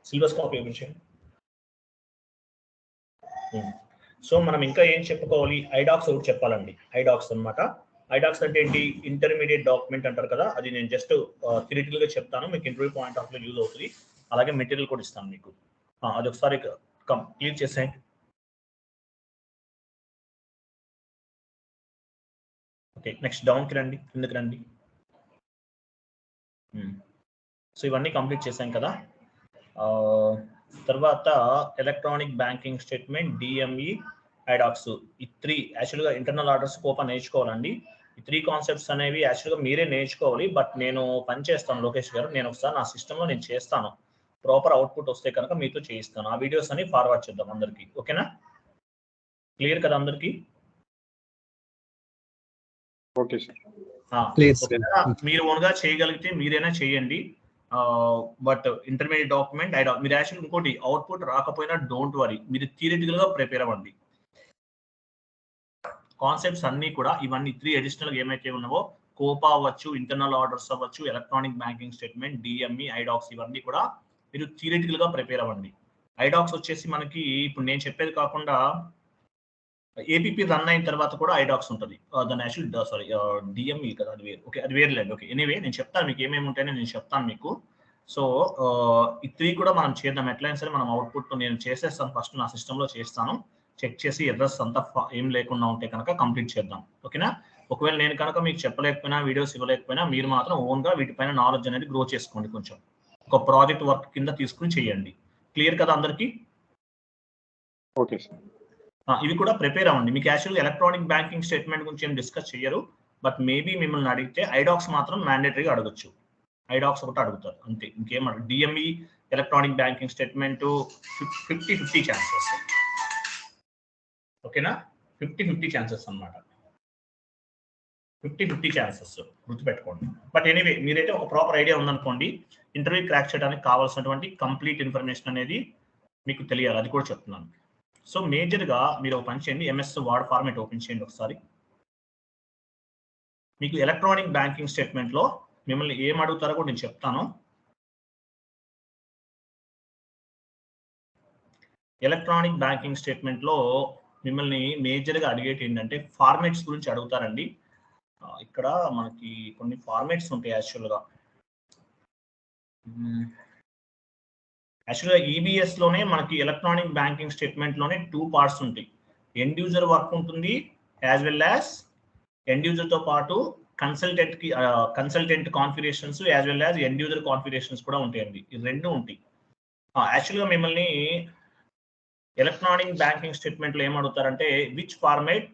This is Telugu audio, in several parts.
సిలబస్ కాపీ ఓపెన్ చేయండి. సో మనం ఇంకా ఏం చెప్పుకోవాలి, ఐడాక్స్ ఒకటి చెప్పాలండి. ఐడాక్స్ అన్నమాట. ఐడాక్స్ అంటే ఏంటి, ఇంటర్మీడియట్ డాక్యుమెంట్ అంటారు కదా, అది నేను జస్ట్ థియరిటికల్ గా చెప్తాను, మీకు interview point of view use అవుతుంది. అలాగే మెటీరియల్ కూడా ఇస్తాను మీకు. అది ఒకసారి కంప్లీట్ చేసేయండి. ఓకే, నెక్స్ట్ డౌన్కి రండి, కిందకి రండి. సో ఇవన్నీ కంప్లీట్ చేశాం కదా. తర్వాత ఎలక్ట్రానిక్ బ్యాంకింగ్ స్టేట్మెంట్, డిఎంఈ, ఐడాక్స్, ఈ 3 యాక్చువల్గా ఇంటర్నల్ ఆర్డర్స్ కోపా నేర్చుకోవాలండి. ఈ 3 కాన్సెప్ట్స్ అనేవి యాక్చువల్గా మీరే నేర్చుకోవాలి. బట్ నేను పని చేస్తాను లోకేష్ గారు, నేను ఒకసారి నా సిస్టంలో నేను చేస్తాను, ప్రాపర్ అవుట్పుట్ వస్తే కనుక మీతో చేయిస్తాను. ఆ వీడియోస్ అని ఫార్వర్డ్ చేద్దాం అందరికి. ఓకేనా, క్లియర్ కదా అందరికి? Okay sir. మీరు ఓన్గా చేయగలిగితే మీరైనా చేయండి. బట్ ఇంటర్మీడియట్ డాక్యుమెంట్ మీరు యాక్చువల్ ఇంకోటి అవుట్పుట్ రాకపోయినా డోంట్ వరీ, మీరు థియరిటికల్ గా ప్రిపేర్ అవ్వండి. కాన్సెప్ట్స్ అన్ని కూడా ఇవన్నీ 3 అడిషనల్ ఏమైతే ఉన్నావో, కోపా అవ్వచ్చు, ఇంటర్నల్ ఆర్డర్స్ అవ్వచ్చు, ఎలక్ట్రానిక్ బ్యాంకింగ్ స్టేట్మెంట్, డిఎంఈ, ఐడాక్స్, ఇవన్నీ కూడా మీరు థియరిటికల్ గా ప్రిపేర్ అవ్వండి. ఐడాక్స్ వచ్చేసి మనకి ఇప్పుడు నేను చెప్పేది కాకుండా ఏపీపీ రన్ అయిన తర్వాత కూడా ఐడాక్స్ ఉంటుంది. దాని యాక్చువల్ సారీ డిఎంఈ కదా, అది వేరు. ఓకే, అది వేరులేదు. ఓకే, ఎనీవే నేను చెప్తాను మీకు ఏమేమి ఉంటాయని నేను చెప్తాను మీకు. సో ఈ 3 కూడా మనం చేద్దాం. ఎట్లయినా సరే మనం అవుట్పుట్ నేను చేసేస్తాను, ఫస్ట్ నా సిస్టంలో చేస్తాను, చెక్ చేసి ఎర్రర్స్ అంతా ఏం లేకుండా ఉంటే కనుక కంప్లీట్ చేద్దాం. ఓకేనా, ఒకవేళ నేను కనుక మీకు చెప్పలేకపోయినా, వీడియోస్ ఇవ్వలేకపోయినా, మీరు మాత్రం ఓన్గా వీటిపైన నాలెడ్జ్ అనేది గ్రో చేసుకోండి. కొంచెం ఒక ప్రాజెక్ట్ వర్క్ కింద తీసుకుని చేయండి. క్లియర్ కదా అందరికీ? Okay sir. ఇవి కూడా ప్రిపేర్ అవ్వండి. మీకు యాక్చువల్గా ఎలక్ట్రానిక్ బ్యాంకింగ్ స్టేట్మెంట్ గురించి ఏం డిస్కస్ చేయరు, బట్ మేబీ మిమ్మల్ని అడిగితే ఐడాక్స్ మాత్రం మ్యాండేటరీగా అడగచ్చు. ఐడాక్స్ ఒకటి అడుగుతారు అంతే, ఇంకేం అడగదు. DME, electronic banking statement 50-50 chances. ఓకేనా, 50-50 ఛాన్సెస్ అన్నమాట. 50-50 ఛాన్సెస్ గుర్తుపెట్టుకోండి. బట్ ఎనీవే మీరైతే ఒక ప్రాపర్ ఐడియా ఉందనుకోండి, ఇంటర్వ్యూ క్రాక్ చేయడానికి కావాల్సినటువంటి కంప్లీట్ ఇన్ఫర్మేషన్ అనేది మీకు తెలియాలి, అది కూడా చెప్తున్నాను. సో మేజర్గా మీరు ఒక పని చేయండి, ఎంఎస్ వర్డ్ ఫార్మాట్ ఓపెన్ చేయండి ఒకసారి. మీకు ఎలక్ట్రానిక్ బ్యాంకింగ్ స్టేట్మెంట్లో మిమ్మల్ని ఏం అడుగుతారో కూడా నేను చెప్తాను. ఎలక్ట్రానిక్ బ్యాంకింగ్ స్టేట్మెంట్లో మిమ్మల్ని మేజర్గా అడిగేటి ఏంటంటే ఫార్మాట్స్ గురించి అడుగుతారండి. ఇక్కడ మనకి కొన్ని ఫార్మాట్స్ ఉంటాయి యాక్చువల్గా. ఈబిఎస్లోనే మనకి ఎలక్ట్రానిక్ బ్యాంకింగ్ స్టేట్మెంట్లోనే 2 పార్ట్స్ ఉంటాయి. ఎండ్ యూజర్ వర్క్ ఉంటుంది, యాజ్ వెల్ యాజ్ ఎండ్ యూజర్తో పాటు consultant configurations, as well as end user configurations కూడా ఉంటాయండి. ఈ 2 ఉంటాయి. యాక్చువల్గా మిమ్మల్ని ఎలక్ట్రానిక్ బ్యాంకింగ్ స్టేట్మెంట్లో ఏం అడుగుతారంటే which format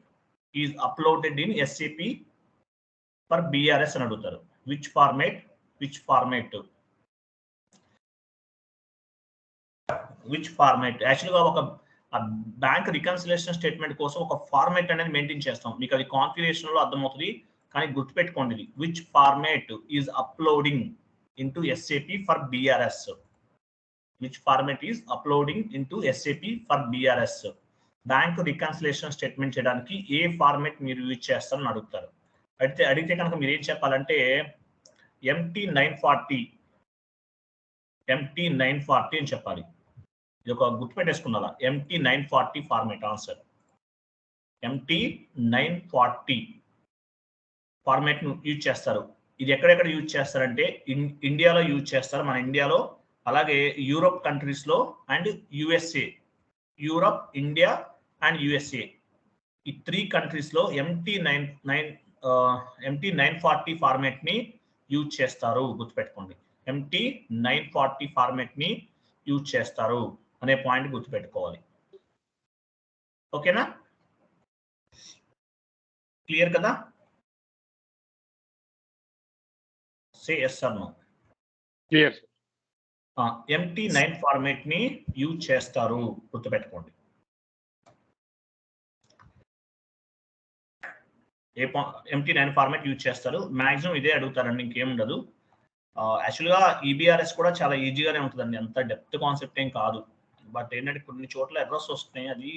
is uploaded in SAP for BRS అని అడుగుతారు. విచ్ ఫార్మాట్ యాక్చువల్గా ఒక బ్యాంక్ రికన్సిలేషన్ స్టేట్మెంట్ కోసం ఒక ఫార్మాట్ అనేది మెయింటైన్ చేస్తాం. మీకు అది కాన్ఫిగరేషన్లో అర్థమవుతుంది, కానీ గుర్తుపెట్టుకోండి ఇది which format is uploading into SAP for BRS. Which format is uploading into SAP for BRS. Bank reconciliation statement చేయడానికి ఏ ఫార్మాట్ మీరు యూజ్ చేస్తారని అడుగుతారు. అడిగితే కనుక మీరు ఏం చెప్పాలంటే MT940 అని చెప్పాలి. ఇది ఒక గుర్తుపెట్టేసుకున్నారా, MT940 format answer. MT940 format use చేస్తారు. ఇది ఎక్కడెక్కడ యూజ్ చేస్తారంటే ఇండియాలో యూజ్ చేస్తారు, మన ఇండియాలో, అలాగే యూరోప్ కంట్రీస్లో and USA. Europe, India and USA, ఈ 3 కంట్రీస్లో MT940 ఫార్మాట్ని యూజ్ చేస్తారు. గుర్తుపెట్టుకోండి, MT940 ఫార్మాట్ని యూజ్ చేస్తారు అనే పాయింట్ గుర్తుపెట్టుకోవాలి. ఓకేనా, క్లియర్ కదా? Say yes or no. Clear. MT9 ఫార్మాట్ని యూజ్ చేస్తారు, గుర్తుపెట్టుకోండి. MT9 ఫార్మాట్ యూజ్ చేస్తారు, మాక్సిమం ఇదే అడుగుతారండి, ఇంకేం ఉండదు. యాక్చువల్గా ఈబిఆర్ఎస్ కూడా చాలా ఈజీగానే ఉంటుందండి, అంత డెప్త్ కాన్సెప్ట్ ఏం కాదు. బట్ ఏంటంటే కొన్ని చోట్ల ఎర్రర్స్ వస్తున్నాయి, అది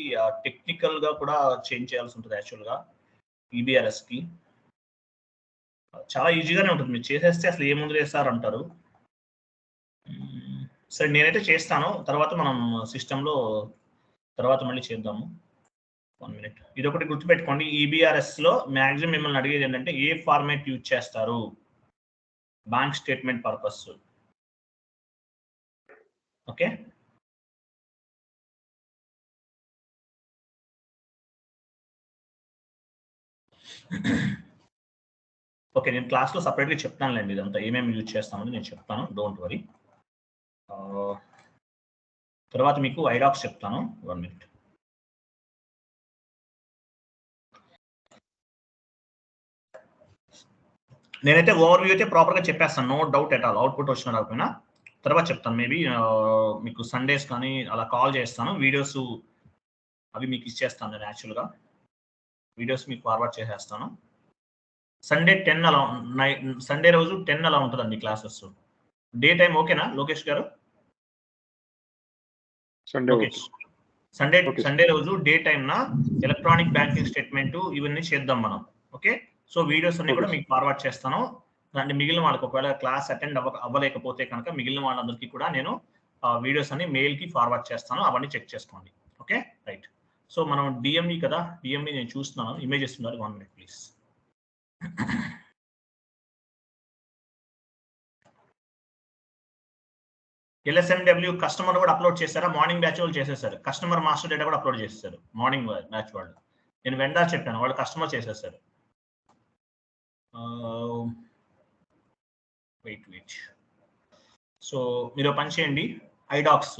టెక్నికల్గా కూడా చేంజ్ చేయాల్సి ఉంటుంది. యాక్చువల్గా ఈబిఆర్ఎస్కి చాలా ఈజీగానే ఉంటుంది, మీరు చేసేస్తే అసలు ఏముంది సార్ అంటారు. సరే నేనైతే చేస్తాను, తర్వాత మనం సిస్టంలో తర్వాత మళ్ళీ చేద్దాము. 1 minute. ఇది ఒకటి గుర్తుపెట్టుకోండి, ఈబీఆర్ఎస్లో మ్యాక్సిమం మిమ్మల్ని అడిగేది ఏంటంటే ఏ ఫార్మేట్ యూజ్ చేస్తారు bank statement purpose. Okay, okay నేను క్లాస్లో సపరేట్గా చెప్తానులేండి ఇదంతా ఏమేమి యూజ్ చేస్తామని నేను చెప్తాను, డోంట్ వరీ. తర్వాత మీకు ఐడాక్స్ చెప్తాను. 1 minute. నేనైతే ఓవర్వ్యూ అయితే ప్రాపర్గా చెప్పేస్తాను, no doubt at all. Output వచ్చిన రాకపోయినా తర్వాత చెప్తాను. మేబీ మీకు సండేస్ కానీ అలా కాల్ చేస్తాను, వీడియోస్ అవి మీకు ఇచ్చేస్తాను. నేను యాక్చువల్గా వీడియోస్ మీకు ఫార్వర్డ్ చేసేస్తాను. సండే 10 అలా సండే రోజు 10 అలా ఉంటుందండి క్లాసెస్. డే టైం ఓకేనా లోకేష్ గారు? సండే రోజు డే టైం నా ఎలక్ట్రానిక్ బ్యాంకింగ్ స్టేట్మెంట్ ఇవన్నీ చేద్దాం మనం. ఓకే, సో వీడియోస్ అన్ని కూడా మీకు ఫార్వర్డ్ చేస్తాను. అంటే మిగిలిన వాళ్ళకి ఒకవేళ క్లాస్ అటెండ్ అవ్వలేకపోతే కనుక మిగిలిన వాళ్ళందరికీ కూడా నేను వీడియోస్ అన్ని మెయిల్కి ఫార్వర్డ్ చేస్తాను, అవన్నీ చెక్ చేసుకోండి. Okay right. సో మనం డిఎంఈ కదా, డిఎంఈ నేను చూస్తున్నాను, ఇమేజెస్ ఉన్నారు. 1 minute ప్లీజ్. ఎల్ఎస్ఎండబ్ల్యూ కస్టమర్ కూడా అప్లోడ్ చేశారా? మార్నింగ్ బ్యాచ్ వాళ్ళు చేసేసారు. కస్టమర్ మాస్టర్ డేటా కూడా అప్లోడ్ చేసేసారు మార్నింగ్ బ్యాచ్ వాళ్ళు. నేను వెండర్ చెప్పాను, వాళ్ళు కస్టమర్ చేసేసారు. వెయిట్. సో మీరు పని చేయండి, ఐడాక్స్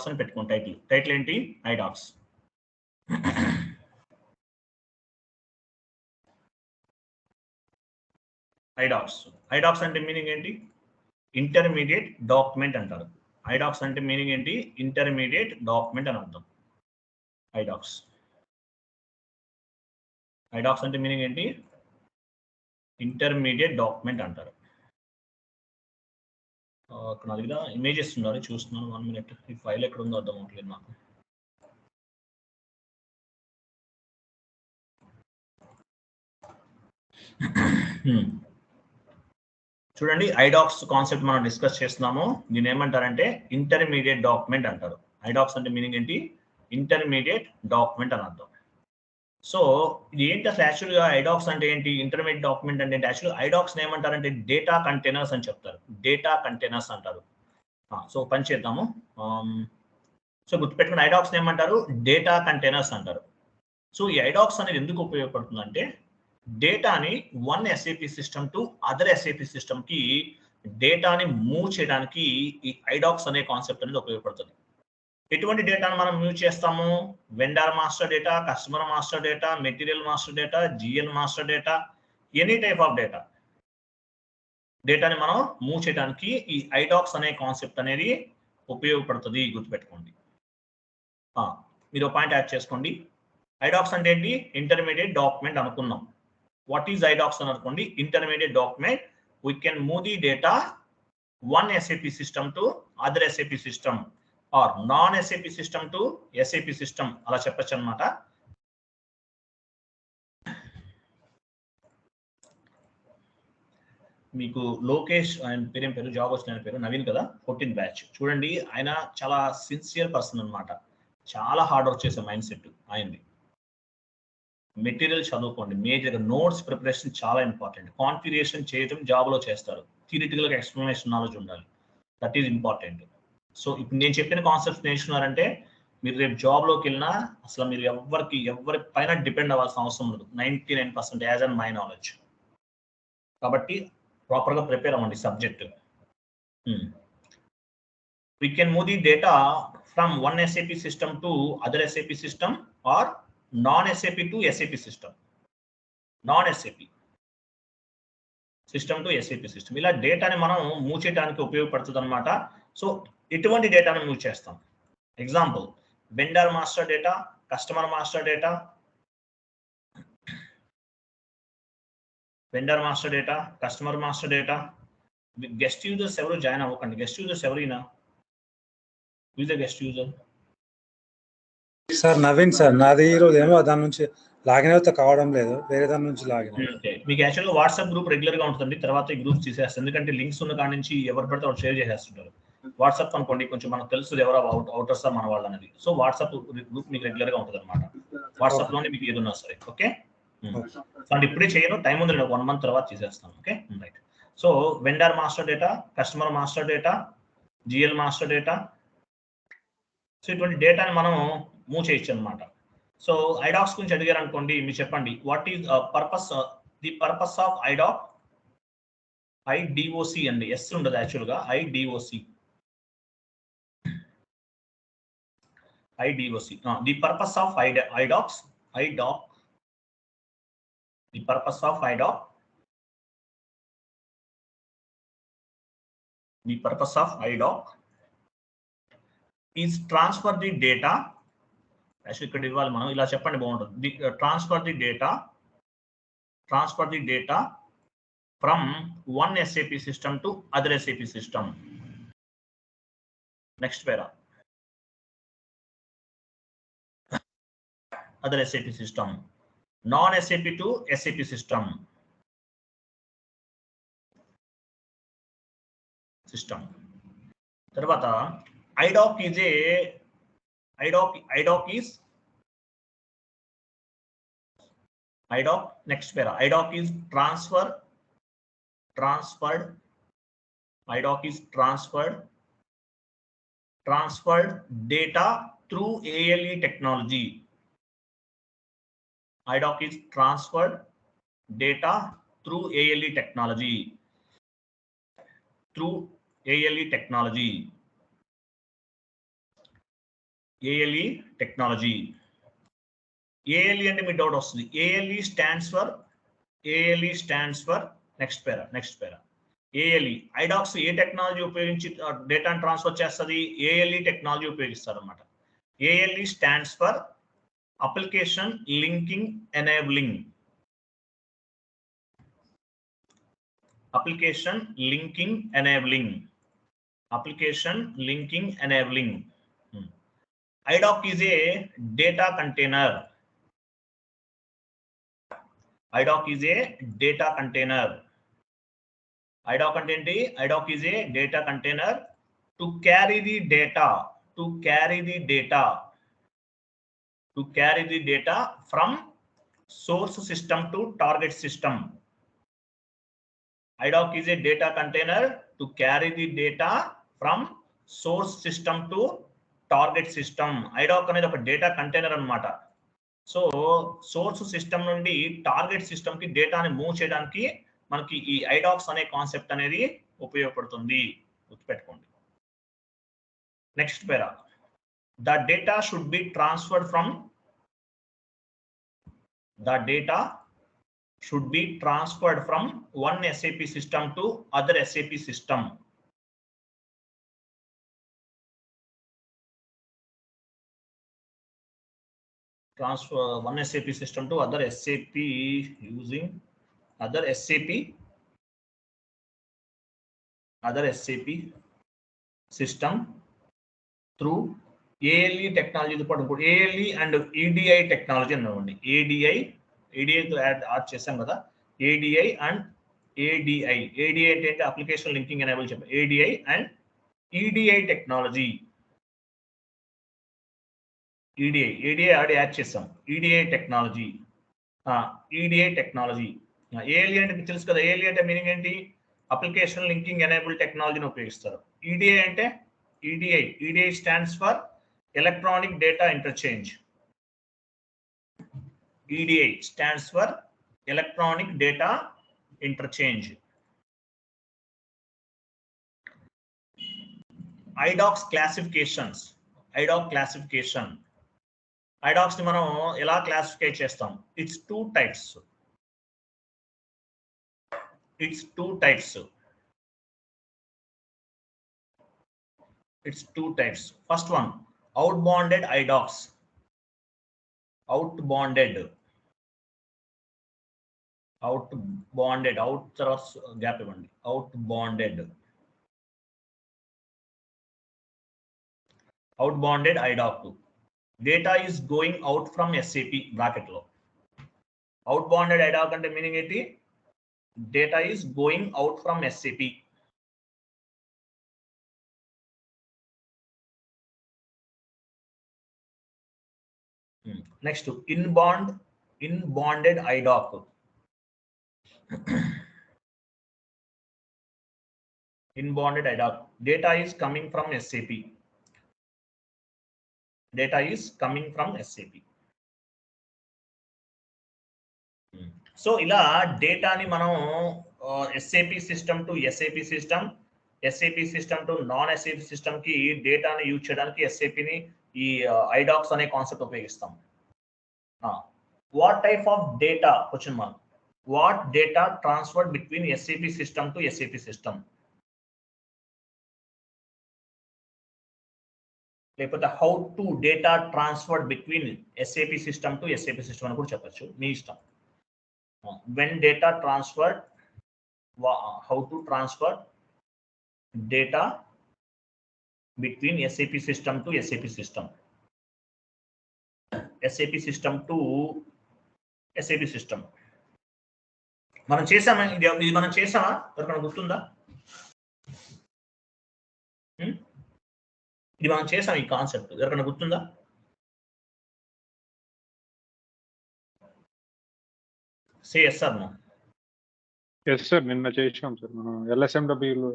అని పెట్టుకోండి. టైటిల్ ఏంటి? ఐడాక్స్. ఐడాక్స్ అంటే మీనింగ్ ఏంటి? ఇంటర్మీడియట్ డాక్యుమెంట్ అంటారు. ఐడాక్స్ అంటే మీనింగ్ ఏంటి? ఇంటర్మీడియట్ డాక్యుమెంట్ అని అర్థం. ఐడాక్స్ అంటే మీనింగ్ ఏంటి? ఇంటర్మీడియట్ డాక్యుమెంట్ అంటారు. అక్కడ నా దగ్గర ఇమేజెస్ ఉన్నారు, చూస్తున్నాను. 1 minute. ఈ ఫైల్ ఎక్కడ ఉందో అర్థం అవట్లేదు నాకు. చూడండి, ఐడాక్స్ కాన్సెప్ట్ మనం డిస్కస్ చేస్తున్నాము. దీని ఏమంటారంటే ఇంటర్మీడియట్ డాక్యుమెంట్ అంటారు. ఐడాక్స్ అంటే మీనింగ్ ఏంటి? ఇంటర్మీడియట్ డాక్యుమెంట్ అని అర్థం. సో ఇది ఏంటి అసలు యాక్చువల్గా ఐడాక్స్ అంటే ఏంటి, ఇంటర్మీడియట్ డాక్యుమెంట్ అంటే ఏంటి? యాక్చువల్గా ఐడాక్స్ ఏమంటారంటే డేటా కంటైనర్స్ అని చెప్తారు. డేటా కంటైనర్స్ అంటారు. సో పని చేద్దాము. సో గుర్తుపెట్టుకుని ఐడాక్స్ ఏమంటారు? డేటా కంటైనర్స్ అంటారు. సో ఈ ఐడాక్స్ అనేది ఎందుకు ఉపయోగపడుతుందంటే డేటాని one SAP system to other SAP system కి డేటాని మూవ్ చేయడానికి ఈ ఐడాక్స్ అనే కాన్సెప్ట్ అనేది ఉపయోగపడుతుంది. ఎటువంటి డేటాను మనం మూవ్ చేస్తాము? Vendor master data, customer master data, material master data, GL master data, any type of డేటాని మనం మూవ్ చేయడానికి ఈ ఐడాక్స్ అనే కాన్సెప్ట్ అనేది ఉపయోగపడుతుంది. గుర్తుపెట్టుకోండి. మీరు పాయింట్ యాడ్ చేసుకోండి. ఐడాక్స్ అంటే ఏంటి? ఇంటర్మీడియట్ డాక్యుమెంట్ అనుకున్నాం. వాట్ ఈజ్ ఐడాక్స్ అని అనుకోండి? Intermediate document. We can move the data one SAP system to other SAP system or non SAP system to SAP system, అలా చెప్పచ్చు అనమాట. మీకు లోకేష్ ఆయన పేరేం పేరు, జాబ్ వచ్చిన పేరు నవీన్ కదా, 14th బ్యాచ్. చూడండి ఆయన చాలా సిన్సియర్ పర్సన్ అనమాట, చాలా హార్డ్ వర్క్ చేసే మైండ్ సెట్ ఆయనది. మెటీరియల్ చదువుకోండి, మేజర్గా నోట్స్ ప్రిపరేషన్ చాలా ఇంపార్టెంట్. కాన్ఫిగరేషన్ చేయడం జాబ్లో చేస్తారు, థియరిటికల్గా ఎక్స్ప్లెనేషన్ నాలెడ్జ్ ఉండాలి, దట్ ఈజ్ ఇంపార్టెంట్. సో ఇప్పుడు నేను చెప్పిన కాన్సెప్ట్స్ నేర్చుకున్నారంటే మీరు రేపు జాబ్లోకి వెళ్ళినా అసలు మీరు ఎవరి పైన డిపెండ్ అవ్వాల్సిన అవసరం ఉండదు. 99% యాజ్ అండ్ మై నాలెడ్జ్. కాబట్టి ప్రాపర్గా ప్రిపేర్ అవ్వండి subject. We can move the data from one SAP system to other SAP system or non-SAP to SAP system. Non-SAP system to SAP system. ఇలా డేటాని మనం మూవ్ చేయడానికి ఉపయోగపడుతుంది అనమాట. సో ఎటువంటి డేటాను మూవ్ చేస్తాం? Example, vendor master data, customer master data, vendor master data, customer master data. Guest users ఎవరు జాయిన్ అవ్వకండి. గెస్ట్ యూజర్స్ ఎవరైనా guest user sir Naveen sir, నాది ఈరోజు ఏమో దాని నుంచి లాగిన్ అయితే కావడం లేదు, వేరే దాని నుంచి లాగిన్. ఓకే, మీకు యాక్చువల్గా వాట్సాప్ గ్రూప్ రెగ్యులర్ గా ఉంటుంది, తర్వాత ఈ గ్రూప్ తీసేస్తారు, ఎందుకంటే లింక్స్ ఉన్న కాడి నుంచి ఎవరు పడితే వాళ్ళు షేర్ చేసేస్తుంటారు. వాట్సాప్ అనుకోండి కొంచెం మనకు తెలుసు ఎవరో అవుటర్స్ మన వాళ్ళు అనేది, సో వాట్సాప్ గ్రూప్ మీకు రెగ్యులర్ గా ఉంటుంది అనమాట. వాట్సాప్ లోనే మీకు ఏదన్నా సరే. ఓకే, సో అంటే ఇప్పుడే చేయను, టైం ఉంది, 1 month తర్వాత చేసేస్తాను. Okay, right. So vendor master data, customer master data, GL master data, so ఇటువంటి డేటాని మనం మూవ్ చేయొచ్చు అనమాట. సో ఐడాక్స్ గురించి అడిగారు అనుకోండి, మీరు చెప్పండి what is purpose, the purpose of IDoc. IDOC అండి, ఎస్ ఉండదు యాక్చువల్గా, IDOC. IDOC, the purpose of ఐడాక్స్, IDoc, the purpose of IDoc, the purpose of IDoc is transfer the data. Actual ఇక్కడ ఇవ్వాలి మనం, ఇలా చెప్పండి బాగుంటుంది. Transfer the data from one SAP system to other SAP system. Next para, other SAP system, non-SAP to SAP system. తర్వాత IDOC is a IDOC is IDOC. Next para, IDOC is transferred. IDOC is transferred data through ALE technology. IDOC is transferred data through ALE technology. Through ALE technology. ALE technology. ALE అంటే మీ డౌట్ వస్తుంది. ALE stands for next para ALE. ఐడాక్స్ A technology ఉపయోగించి డేటాను ట్రాన్స్ఫర్ చేస్తుంది? ALE టెక్నాలజీ ఉపయోగిస్తారు అనమాట. ALE stands for application linking enabling. Application linking enabling. IDOC is a data container. IDOC is a data container. IDOC అంటే ఏంటి? IDOC is a data container to carry the data from source system to target system. IDOC is a data container to carry the data from source system to target system. IDOC అనేది ఒక డేటా కంటైనర్ అన్నమాట. సో సోర్స్ సిస్టమ్ నుండి టార్గెట్ సిస్టమ్ కి డేటాని మూవ్ చేయడానికి మనకి ఈ ఐడాక్స్ అనే కాన్సెప్ట్ అనేది ఉపయోగపడుతుంది, గుర్తుపెట్టుకోండి. Next para, the data should be transferred from one SAP system to other SAP system. Transfer one SAP system to other SAP using other SAP system through ALE technology. ALE and EDI technology అన్నమాట. ADI యాడ్ చేసాం కదా, ADI and ADI. ADI అంటే అప్లికేషన్ లింకింగ్ ఎనేబుల్ చెప్పాం. ADI and EDI technology. EDI already add చేసాం. EDI technology. ALE అంటే మీకు తెలుసు కదా, ALE అంటే మీనింగ్ ఏంటి? అప్లికేషన్ లింకింగ్ ఎనేబుల్ టెక్నాలజీని ఉపయోగిస్తారు. EDI అంటే EDI stands for electronic data interchange. EDI stands for electronic data interchange. IDOC's classifications. IDOCs ని మనం ఎలా క్లాసిఫై చేస్తాం? It's two types. First one, outbounded IDOCs. Outbounded, out తర్వాత గ్యాప్ ఇవ్వండి. Outbounded IDOC. Data is going out from SAP bracket లో. అవుట్ బౌండెడ్ ఐడాక్ అంటే మీనింగ్ ఏంటి? Data is going out from SAP. Next inbounded IDoc. Inbounded IDOC. Data is coming from SAP. Data is coming from SAP. So ఇలా డేటాని మనం SAP system to SAP system, SAP system to non SAP system కి డేటాని యూజ్ చేయడానికి SAPని ఈ ఐడాక్స్ అనే కాన్సెప్ట్ ఉపయోగిస్తాం. What type of data question mark. What data transferred between SAP system to SAP system. లేకపోతే how to data transferred between SAP system to SAP system అని కూడా చెప్పచ్చు, మీ ఇష్టం. When data transferred, how to transfer data between SAP system to SAP system, SAP system to SAP system. మనం చేసామా? ఇది మనం చేసామా? ఎవరికైనా గుర్తుందా? ఇది మనం చేసాం, ఈ కాన్సెప్ట్ ఎవరికైనా గుర్తుందా? Say yes sir. No. Yes sir, నిన్న చేసాం సార్ మనం LSMWలో.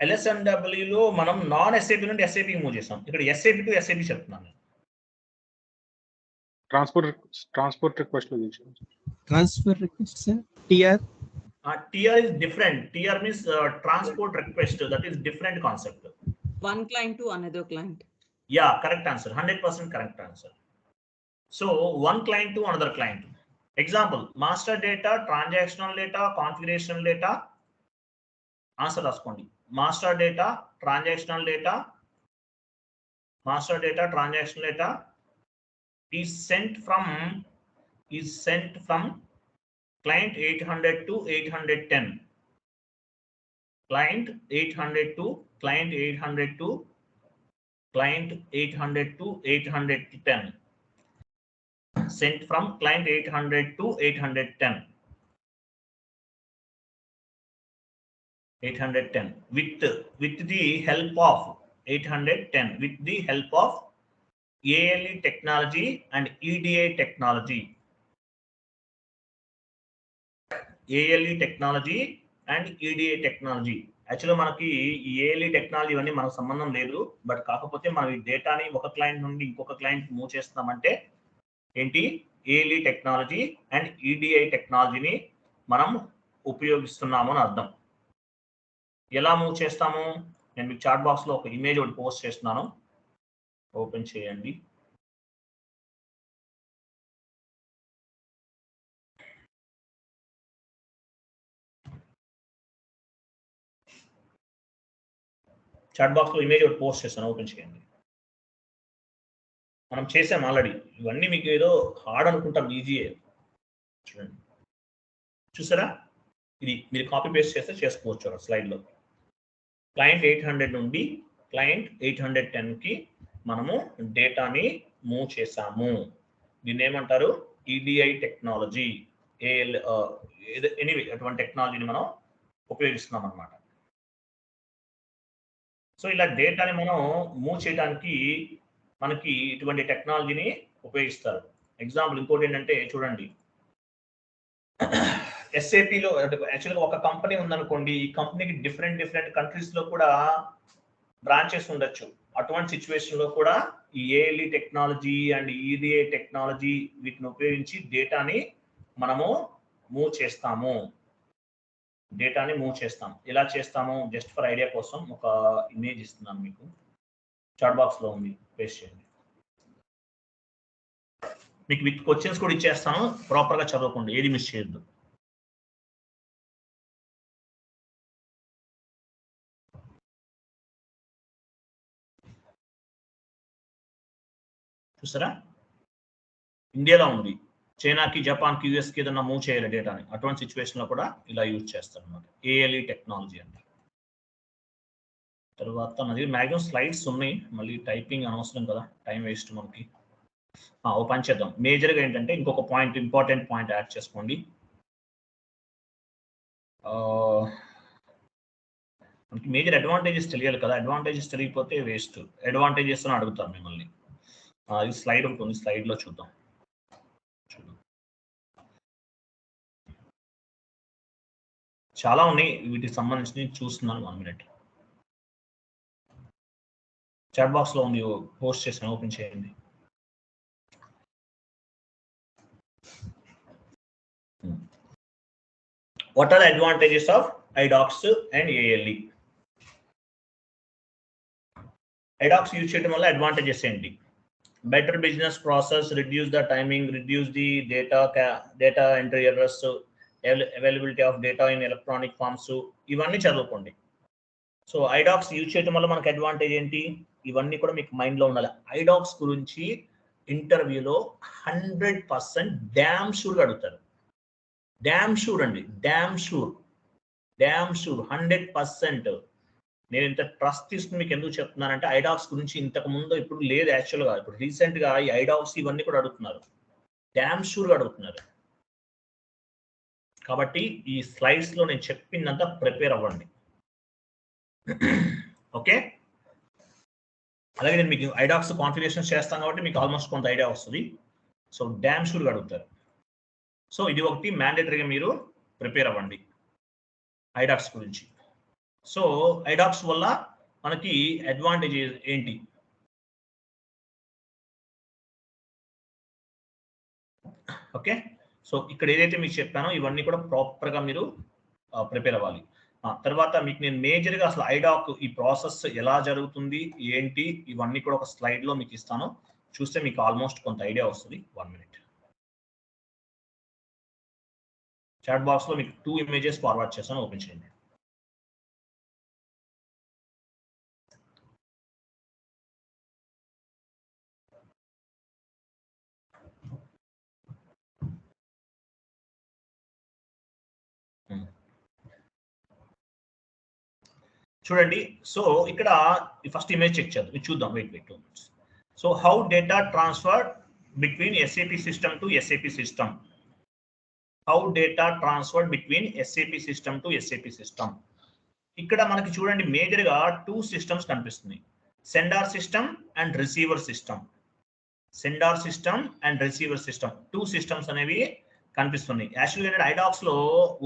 LSMWలో మనం నాన్ SAP నుండి SAP మూవ్ చేసాం. ఇక్కడ SAP టు SAP చెప్తున్నాను. ట్రాన్స్పోర్ట్ రిక్వెస్ట్ లో చేసాం. Transfer request sir. TR is different. TR means transport request. That is different concept. One client to another client. Yeah, correct answer. 100% correct answer. So one client to another client. Example: master data, transactional data, configurational data. Answer raskondi. Master data, transactional data. Master data, transactional data is sent from client 800 to 810. Client 800 to client 800 to client 800 to 810. Sent from client 800 to 810. 810 with the help of 810 with the help of ALE technology and EDA technology. ALE technology and EDA technology. యాక్చువల్గా మనకి ఈ ALE టెక్నాలజీ ఇవన్నీ మనకు సంబంధం లేదు. బట్ కాకపోతే మనం ఈ డేటాని ఒక క్లయింట్ నుండి ఇంకొక క్లయింట్ మూవ్ చేస్తున్నామంటే ఏంటి, ALE టెక్నాలజీ అండ్ EDA టెక్నాలజీని మనం ఉపయోగిస్తున్నాము అని అర్థం. ఎలా మూవ్ చేస్తాము? నేను మీకు చాట్ బాక్స్లో ఒక ఇమేజ్ ఒకటి పోస్ట్ చేస్తున్నాను, ఓపెన్ చేయండి. చాట్ బాక్స్లో ఇమేజ్ ఒకటి పోస్ట్ చేస్తాను, ఓపెన్ చేయండి. మనం చేసాం ఆల్రెడీ. ఇవన్నీ మీకు ఏదో హార్డ్ అనుకుంటాం, ఈజీయే. చూడండి, చూసారా? ఇది మీరు కాపీ పేస్ట్ చేస్తే చేసుకోవచ్చు స్లైడ్లో. క్లయింట్ 800 నుండి క్లయింట్ 810కి మనము డేటాని మూవ్ చేసాము. దీన్ని ఏమంటారు? EDI technology. ఎనీవే అటువంటి టెక్నాలజీని మనం ఉపయోగిస్తున్నాం అన్నమాట. సో ఇలా డేటాని మనం మూవ్ చేయడానికి మనకి ఇటువంటి టెక్నాలజీని ఉపయోగిస్తారు. ఎగ్జాంపుల్ ఇంకోటి ఏంటంటే చూడండి, SAPలో యాక్చువల్గా ఒక కంపెనీ ఉందనుకోండి, ఈ కంపెనీకి డిఫరెంట్ కంట్రీస్లో కూడా బ్రాంచెస్ ఉండొచ్చు. అటువంటి సిచ్యువేషన్లో కూడా ఈ ALE technology and EDA technology వీటిని ఉపయోగించి డేటాని మనము మూవ్ చేస్తాము. ఎలా చేస్తాము? జస్ట్ ఫర్ ఐడియా కోసం ఒక ఇమేజ్ ఇస్తున్నాను మీకు, చాట్ బాక్స్లో ఉంది, పేస్ట్ చేయండి. మీకు విత్ క్వశ్చన్స్ కూడా ఇచ్చేస్తాను, ప్రాపర్గా చదవకుండా ఏది మిస్ చేయొద్దు. చూసారా? ఇండియాలో ఉంది, చైనాకి, జపాన్కి, యూఎస్కి ఏదన్నా మూవ్ చేయాలి డేటాని, అటువంటి సిచ్యువేషన్లో కూడా ఇలా యూజ్ చేస్తారు అన్నమాట. ALE టెక్నాలజీ అంటే. తర్వాత నాది మ్యాక్సిమం స్లైడ్స్ ఉన్నాయి, మళ్ళీ టైపింగ్ అనవసరం కదా, టైం వేస్ట్ మనకి. ఓ పని చేద్దాం. మేజర్గా ఏంటంటే ఇంకొక పాయింట్, ఇంపార్టెంట్ పాయింట్ యాడ్ చేసుకోండి. మనకి మేజర్ అడ్వాంటేజెస్ తెలియాలి కదా, అడ్వాంటేజెస్ తెలియకపోతే వేస్ట్. అడ్వాంటేజెస్ అని అడుగుతాను మిమ్మల్ని. ఈ స్లైడ్ ఉంటుంది, స్లైడ్లో చూద్దాం. చాలా ఉన్నాయి వీటికి సంబంధించి, చూస్తున్నాను. 1 minute. చాట్ బాక్స్లో ఉంది, పోస్ట్ చేసాను, ఓపెన్ చేయండి. What are the advantages of IDOCS and ALE? IDOCS use చేయడం వల్ల అడ్వాంటేజెస్ ఏంటి? Better business process, reduce the timing, reduce the data entry errors, availability of data in electronic forms, ఇవన్నీ చదువుకోండి. సో ఐడాక్స్ యూజ్ చేయడం వల్ల మనకు అడ్వాంటేజ్ ఏంటి, ఇవన్నీ కూడా మీకు మైండ్లో ఉండాలి. ఐడాక్స్ గురించి ఇంటర్వ్యూలో 100% డ్యామ్ షూర్గా అడుగుతారు. డ్యామ్ షూర్ అండి, డ్యామ్ షూర్ 100%. నేను ఇంత ట్రస్ట్ తీసుకుని మీకు ఎందుకు చెప్తున్నానంటే ఐడాక్స్ గురించి ఇంతకు ముందు ఇప్పుడు లేదు యాక్చువల్గా, ఇప్పుడు రీసెంట్గా ఈ ఐడాక్స్ ఇవన్నీ కూడా అడుగుతున్నారు, డ్యామ్ షూర్గా అడుగుతున్నారు. కాబట్టి ఈ స్లైడ్స్లో నేను చెప్పిందంతా ప్రిపేర్ అవ్వండి. ఓకే, అలాగే నేను మీకు ఐడాక్స్ కాన్ఫిగరేషన్ చేస్తాను కాబట్టి మీకు ఆల్మోస్ట్ కొంత ఐడియా వస్తుంది. సో డ్యామ్ షూర్గా అడుగుతారు. సో ఇది ఒకటి మ్యాండేటరీగా మీరు ప్రిపేర్ అవ్వండి ఐడాక్స్ గురించి. సో ఐడాక్స్ వల్ల మనకి అడ్వాంటేజ్ ఏంటి? ఓకే, సో ఇక్కడ ఏదైతే మీకు చెప్పానో ఇవన్నీ కూడా ప్రాపర్గా మీరు ప్రిపేర్ అవ్వాలి. తర్వాత మీకు నేను మేజర్గా అసలు ఐడాక్ ఈ ప్రాసెస్ ఎలా జరుగుతుంది ఏంటి ఇవన్నీ కూడా ఒక స్లైడ్లో మీకు ఇస్తాను, చూస్తే మీకు ఆల్మోస్ట్ కొంత ఐడియా వస్తుంది. 1 minute. చాట్ బాక్స్లో మీకు 2 images ఫార్వర్డ్ చేస్తాను, ఓపెన్ చేయండి. చూడండి, సో ఇక్కడ ఫస్ట్ ఇమేజ్ చెక్ చేద్దాం, ఇది చూద్దాం. Wait 2 minutes. So how data transfer between SAP system to SAP system. How data transfer between SAP system to SAP system. ఇక్కడ మనకి చూడండి మేజర్గా 2 systems కనిపిస్తుంది, sender system and receiver system. Sender system and receiver system 2 systems అనేవి కనిపిస్తున్నాయి. యాక్చువల్గా ఐడాక్స్ లో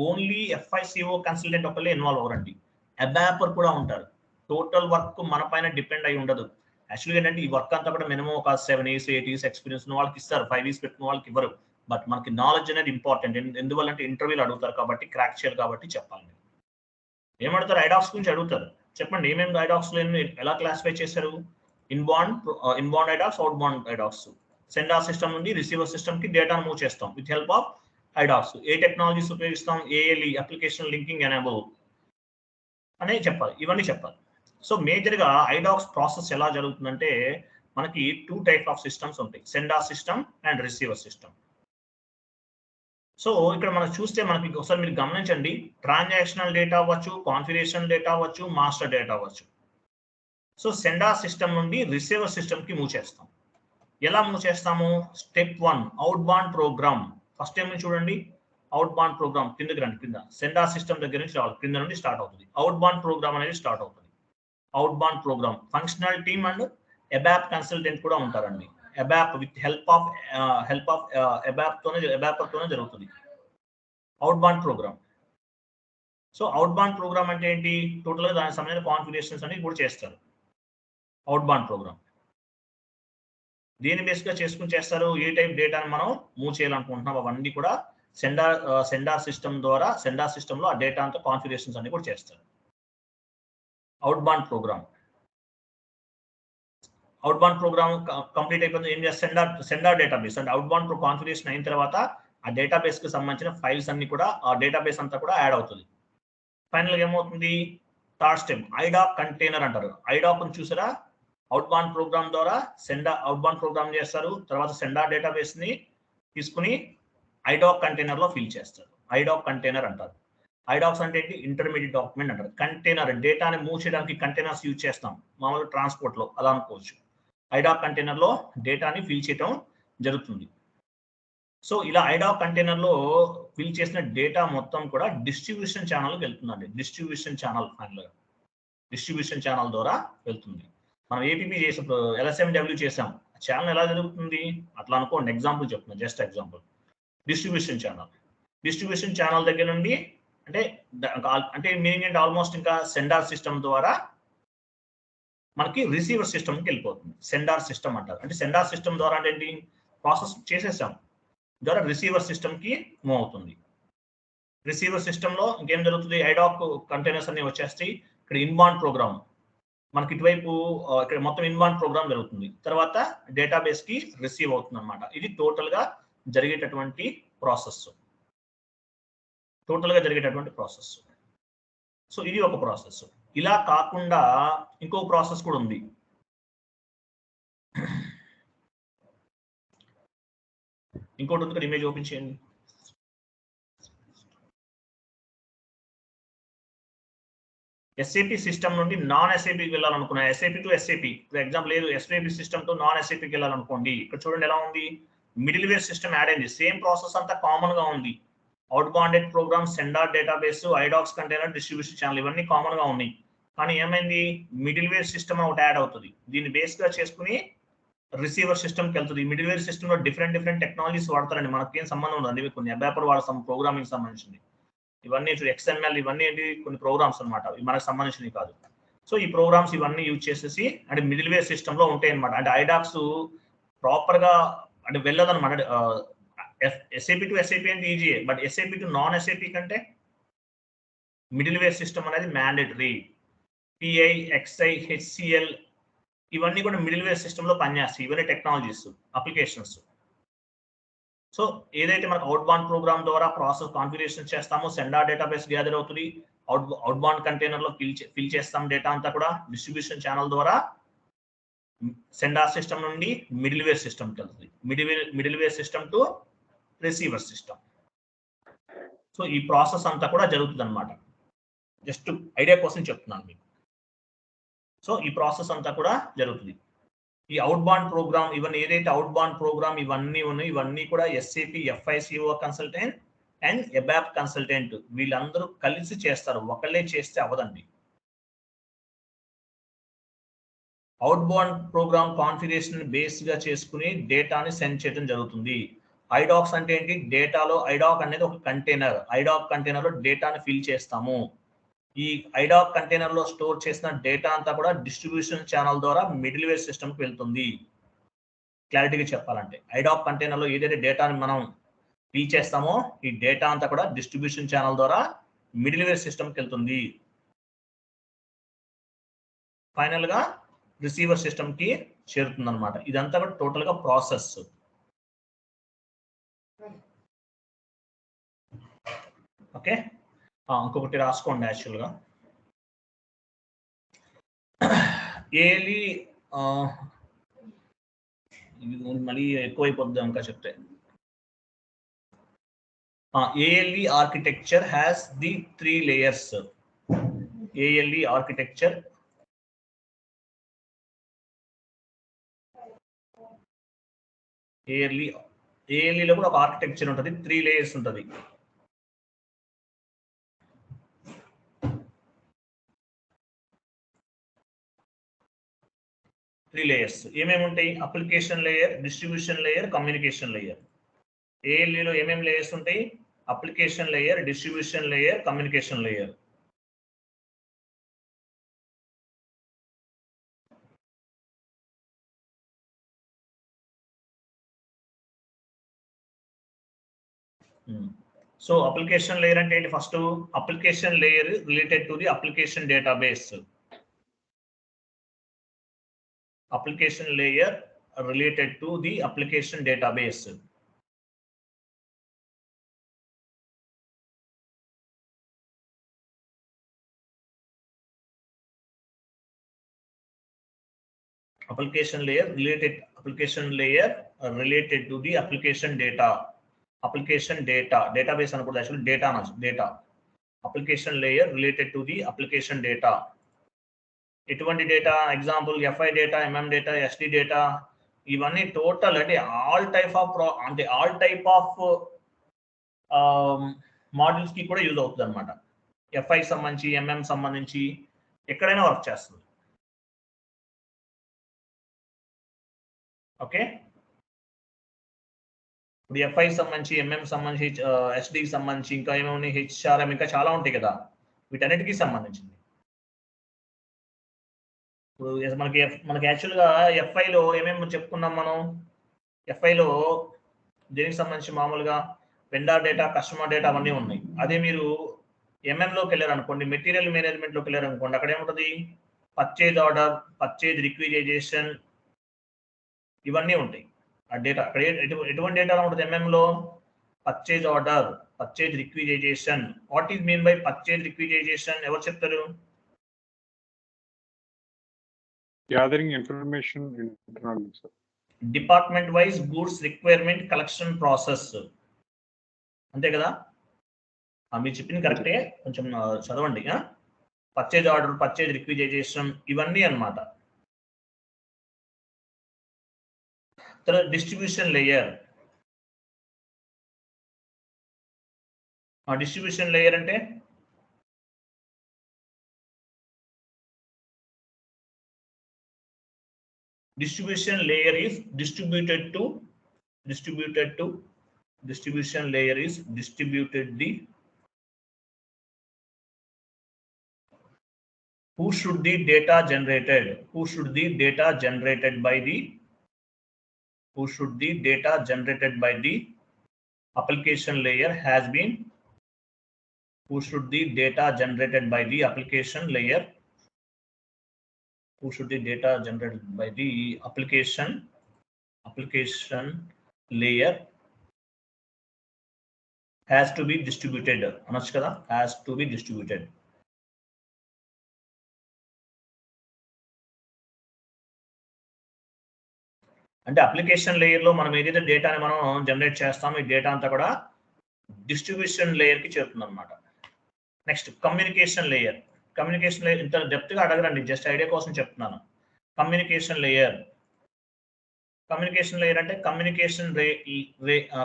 ఓన్లీ FICO కన్సల్టెంట్ ఒకళ్ళే ఇన్వాల్వ్ అవ్వరండి, అబాపర్ కూడా ఉంటారు. టోటల్ వర్క్ మన పైన డిపెండ్ అయి ఉండదు. యాక్చువల్గా ఏంటంటే ఈ వర్క్ అంతా కూడా మినిమం ఒక 7 years 8 years ఎక్స్పీరియన్స్ ఉన్న వాళ్ళకి ఇస్తారు, 5 years పెట్టిన వాళ్ళకి ఇవ్వరు. బట్ మనకి నాలెడ్జ్ అనేది ఇంపార్టెంట్, ఎందువల్లంటే ఇంటర్వ్యూలు అడుగుతారు కాబట్టి, క్రాక్ చేయాలి కాబట్టి చెప్పాలి. ఏమడుగుతారు? ఐడాక్స్ గురించి అడుగుతారు. చెప్పండి ఏమేమి ఐడాక్స్ ఎలా క్లాసిఫై చేశారు? Inbound ఐడాక్స్, out bound ఐడాక్స్. సెండార్ సిస్టమ్ నుండి రిసీవర్ సిస్టమ్ కి డేటాను మూవ్ చేస్తాం with help of ఐడాక్స్. A technologies ఉపయోగిస్తాం? ALE, అప్లికేషన్ లింకింగ్ ఎనేబుల్ అనేది చెప్పాలి, ఇవన్నీ చెప్పాలి. సో మేజర్గా ఐడాక్స్ ప్రాసెస్ ఎలా జరుగుతుందంటే మనకి 2 types ఆఫ్ సిస్టమ్స్ ఉంటాయి, sender system and receiver system. So ఇక్కడ మనం చూస్తే మనకి ఒకసారి మీరు గమనించండి, ట్రాన్సాక్షనల్ డేటా అవ్వచ్చు, కాన్ఫిగరేషన్ డేటా అవ్వచ్చు, మాస్టర్ డేటా అవ్వచ్చు. సో సెండార్ సిస్టమ్ నుండి రిసీవర్ సిస్టమ్ కి మూవ్ చేస్తాం. ఎలా మూవ్ చేస్తాము? Step 1 outbound program. First ఏమి చూడండి, అవుట్ బాండ్ ప్రోగ్రామ్ కిందకి రండి, కింద సెండార్ సిస్టమ్ దగ్గర నుంచి రావాలి, కింద నుండి స్టార్ట్ అవుతుంది. అవుట్ బాండ్ ప్రోగ్రామ్ అనేది స్టార్ట్ అవుతుంది. Outbound program functional team and ABAP consultant కూడా ఉంటారండి. ABAP with help of ABAPer తోనే జరుగుతుంది outbound program. So outbound program అంటే ఏంటి? టోటల్గా దానికి సంబంధించిన కాన్ఫిగరేషన్స్ అనేది కూడా చేస్తారు. అవుట్ బాండ్ ప్రోగ్రామ్ దేని బేస్గా చేసుకుని చేస్తారు? ఏ టైప్ డేటాను మనం మూవ్ చేయాలనుకుంటున్నాం అవన్నీ కూడా సెండార్ సిస్టమ్ ద్వారా, సెండార్ సిస్టమ్ లో ఆ డేటా అంతా కాన్ఫిగరేషన్స్ అన్ని కూడా చేస్తారు. అవుట్ బాండ్ ప్రోగ్రామ్ కంప్లీట్ అయిపోయింది. ఏం చేస్తారు? సెండార్ డేటాబేస్ అంటే అవుట్ బాండ్ కాన్ఫిగరేషన్ అయిన తర్వాత ఆ డేటాబేస్ కి సంబంధించిన ఫైల్స్ అన్ని కూడా ఆ డేటాబేస్ అంతా కూడా యాడ్ అవుతుంది. ఫైనల్ గా ఏమవుతుంది? థర్డ్ స్టెప్ ఐడాక్ కంటైనర్ అంటారు. ఐడాక్ చూసారా? అవుట్ బాండ్ ప్రోగ్రామ్ ద్వారా అవుట్ బాండ్ ప్రోగ్రామ్ చేస్తారు, తర్వాత సెండార్ డేటాబేస్ ని తీసుకుని ఐడాక్ కంటైనర్ లో ఫిల్ చేస్తారు. ఐడాక్ కంటైనర్ అంటారు. ఐడాక్స్ అంటే ఏంటి? ఇంటర్మీడియట్ డాక్యుమెంట్ అంటారు. కంటైనర్ డేటాని మూవ్ చేయడానికి కంటైనర్స్ యూజ్ చేస్తాం మామూలుగా ట్రాన్స్పోర్ట్ లో, అలా అనుకోవచ్చు. ఐడాక్ కంటైనర్ లో డేటాని ఫిల్ చేయడం జరుగుతుంది. సో ఇలా ఐడాక్ కంటైనర్లో ఫిల్ చేసిన డేటా మొత్తం కూడా డిస్ట్రిబ్యూషన్ ఛానల్కి వెళ్తుందండి. డిస్ట్రిబ్యూషన్ ఛానల్ ఫైనల్గా డిస్ట్రిబ్యూషన్ ఛానల్ ద్వారా వెళ్తుంది. మనం ఏపీపీ చేసినప్పుడు LSMW చేసాం, ఛానల్ ఎలా జరుగుతుంది అట్లా అనుకోండి. ఎగ్జాంపుల్ చెప్తున్నాను, జస్ట్ ఎగ్జాంపుల్. డిస్ట్రిబ్యూషన్ ఛానల్ దగ్గర నుండి అంటే మీనింగ్ అంటే ఆల్మోస్ట్ ఇంకా సెండార్ సిస్టమ్ ద్వారా మనకి రిసీవర్ సిస్టమ్కి వెళ్ళిపోతుంది. సెండార్ సిస్టమ్ అంటారు. అంటే సెండార్ సిస్టమ్ ద్వారా అంటే ఏంటి, ప్రాసెస్ చేసేసాం ద్వారా రిసీవర్ సిస్టమ్కి మూవ్ అవుతుంది. రిసీవర్ సిస్టంలో ఇంకేం జరుగుతుంది, ఐడాక్ కంటైనర్స్ అన్ని వచ్చేస్తాయి. ఇక్కడ ఇన్బాండ్ ప్రోగ్రామ్ మనకి ఇటువైపు ఇక్కడ మొత్తం ఇన్బాండ్ ప్రోగ్రామ్ జరుగుతుంది. తర్వాత డేటాబేస్కి రిసీవ్ అవుతుంది అనమాట. ఇది టోటల్గా జరిగేటటువంటి ప్రాసెస్. సో ఇది ఒక ప్రాసెస్. ఇలా కాకుండా ఇంకో ప్రాసెస్ కూడా ఉంది. ఇంకోటి ఉంది, ఇమేజ్ ఓపెన్ చేయండి. SAP సిస్టమ్ నుండి నాన్ SAPకి వెళ్ళాలనుకున్నా, SAP to SAP for example, లేదు SAP సిస్టమ్ టు నాన్ SAPకి వెళ్ళాలనుకోండి. ఇక్కడ చూడండి ఎలా ఉంది, మిడిల్ వేర్ సిస్టమ్ యాడ్ అయింది. సేమ్ ప్రాసెస్ అంతా కామన్ గా ఉంది. Outbounded program, sender database, IDocs container, distribution channel ఇవన్నీ కామన్ గా ఉన్నాయి. కానీ ఏమైంది, మిడిల్ వేర్ సిస్టమ్ ఒకటి యాడ్ అవుతుంది. దీన్ని బేస్ గా చేసుకుని రిసీవర్ సిస్టమ్కి వెళ్తుంది. మిడిల్ వేర్ సిస్టమ్ లో డిఫరెంట్ టెక్నాలజీస్ వాడతారండి. మనకేం సంబంధం ఉండదు. అవి కొన్ని అబాపర్ వాడతాం, ప్రోగ్రామింగ్ సంబంధించింది. ఇవన్నీ XML ఇవన్నీ ఏంటి, కొన్ని ప్రోగ్రామ్స్ అనమాట. ఇవి మనకు సంబంధించినవి కాదు. సో ఈ ప్రోగ్రామ్స్ ఇవన్నీ యూజ్ చేసేసి అంటే మిడిల్ వేర్ సిస్టమ్ లో ఉంటాయి అనమాట. అంటే ఐడాక్స్ ప్రాపర్ గా అంటే వెళ్ళదన్నమాట. SAP టు SAP అంటే ఈజీయే, but SAP to non SAP కంటే మిడిల్ వేర్ సిస్టమ్ అనేది మ్యాండేటరీ. PI, XI, HCL ఇవన్నీ కూడా మిడిల్ వేర్ సిస్టమ్ లో పనిచేస్తాయి. ఇవన్నీ టెక్నాలజీస్, అప్లికేషన్స్. సో ఏదైతే మనకు అవుట్ బాండ్ ప్రోగ్రామ్ ద్వారా ప్రాసెస్ కాన్ఫిగరేషన్ చేస్తామో, సెండార్ డేటాబేస్ గ్యాదర్ అవుతుంది. అవుట్ బాండ్ కంటైనర్ లో ఫిల్ చేస్తాం డేటా అంతా కూడా. డిస్ట్రిబ్యూషన్ ఛానల్ ద్వారా సెండార్ సిస్టమ్ నుండి మిడిల్ వేర్ సిస్టమ్కి వెళ్తుంది. Middleware system to receiver system. So ఈ ప్రాసెస్ అంతా కూడా జరుగుతుంది అనమాట. జస్ట్ ఐడియా కోసం చెప్తున్నాను మీకు. సో ఈ ప్రాసెస్ అంతా కూడా జరుగుతుంది. ఈ అవుట్ బాండ్ ప్రోగ్రామ్ ఇవన్నీ ఏదైతే అవుట్ బాండ్ ప్రోగ్రామ్ ఇవన్నీ ఉన్నాయి, ఇవన్నీ కూడా SAP FICO consultant and ABAP consultant వీళ్ళందరూ కలిసి చేస్తారు. ఒకళ్ళే చేస్తే అవ్వదండి. Outbound program configuration base గా చేసుకుని డేటాని సెండ్ చేయడం జరుగుతుంది. ఐడాక్స్ అంటే ఏంటి, డేటాలో ఐడాక్ అనేది ఒక కంటైనర్. ఐడాక్ కంటైనర్ లో డేటాని ఫిల్ చేస్తాము. ఈ ఐడాక్ కంటైనర్ లో స్టోర్ చేసిన డేటా అంతా కూడా డిస్ట్రిబ్యూషన్ ఛానల్ ద్వారా మిడిల్ వేర్ సిస్టమ్ కి వెళ్తుంది. క్లారిటీగా చెప్పాలంటే ఐడాక్ కంటైనర్ లో ఏదైతే డేటాని మనం ఫిల్ చేస్తామో ఈ డేటా అంతా కూడా డిస్ట్రిబ్యూషన్ ఛానల్ ద్వారా మిడిల్ వేర్ సిస్టమ్ కి వెళ్తుంది. ఫైనల్ గా రిసీవర్ సిస్టమ్ కి చేరుతుంది అనమాట. ఇదంతా కూడా టోటల్ గా ప్రాసెస్. ఓకే, ఇంకొకటి రాసుకోండి. యాక్చువల్గా ఏలి మళ్ళీ ఎక్కువైపోద్ది ఇంకా చెప్తే. ALE architecture has the 3 layers. ALE architecture ALE లో కూడా ఒక ఆర్కిటెక్చర్ ఉంటుంది. 3 layers ఉంటుంది. ఏమేమి ఉంటాయి, application layer, distribution layer, communication layer. ALEలో ఏమేమి లేయర్స్ ఉంటాయి, application layer, distribution layer, communication layer. So application layer అంటే ఏంటి, first application layer related to the application database. Application layer related to the application database. Application layer related to the application data. Application data database అనుకుంటే actually data. Application layer related to the application data. ఎటువంటి data, example FI data, MM data, SD data, ఇవన్నీ టోటల్ అంటే ఆల్ టైప్ ఆఫ్ మాడ్యూల్స్ కి కూడా యూజ్ అవుతుంది అనమాట. ఎఫ్ఐ సంబంధించి ఎంఎం సంబంధించి ఎక్కడైనా వర్క్ చేస్తుంది. ఓకే, ఇప్పుడు ఎఫ్ఐ సంబంధించి ఎంఎం సంబంధించి ఎస్డికి సంబంధించి ఇంకా ఏమేమి హెచ్ఆర్ఎం ఇంకా చాలా ఉంటాయి కదా, వీటన్నిటికీ సంబంధించింది. ఇప్పుడు మనకి యాక్చువల్గా ఎఫ్ఐలో ఏమేమి చెప్పుకున్నాం మనం? ఎఫ్ఐలో దేనికి సంబంధించి మామూలుగా వెండర్ డేటా, కస్టమర్ డేటా అవన్నీ ఉన్నాయి. అదే మీరు ఎంఎంలోకి వెళ్ళారు అనుకోండి, మెటీరియల్ మేనేజ్మెంట్లోకి వెళ్ళారు అనుకోండి, అక్కడ ఏముంటుంది? పర్చేజ్ ఆర్డర్, పర్చేజ్ రిక్విజైజేషన్ ఇవన్నీ ఉంటాయి. ఆ డేటా అక్కడ ఎటువంటి డేటా ఉంటుంది ఎంఎంలో? Purchase order, purchase requisition. What is mean by purchase requisition? ఎవరు చెప్తారు? Gathering information internal sir. Department wise goods requirement collection process, అంతే కదా? మీరు చెప్పింది కరెక్టే, కొంచెం చదవండి. పర్చేజ్ ఆర్డర్, పర్చేజ్ రిక్విజైజేషన్ ఇవన్నీ అన్నమాట. తర్వాత డిస్ట్రిబ్యూషన్ లేయర్. డిస్ట్రిబ్యూషన్ లేయర్ అంటే distribution layer is distributed the who should the data generated by the application layer has been has to be distributed. అనొచ్చు కదా, has to be distributed. అంటే అప్లికేషన్ లేయర్ లో మనం ఏదైతే డేటాని మనం జనరేట్ చేస్తామో ఈ డేటా అంతా కూడా డిస్ట్రిబ్యూషన్ లేయర్ కి చేరుతుంది అనమాట. Next communication layer. ఇంత డెప్త్ గా అడగరండి, జస్ట్ ఐడియా కోసం చెప్తున్నాను. కమ్యూనికేషన్ లేయర్ అంటే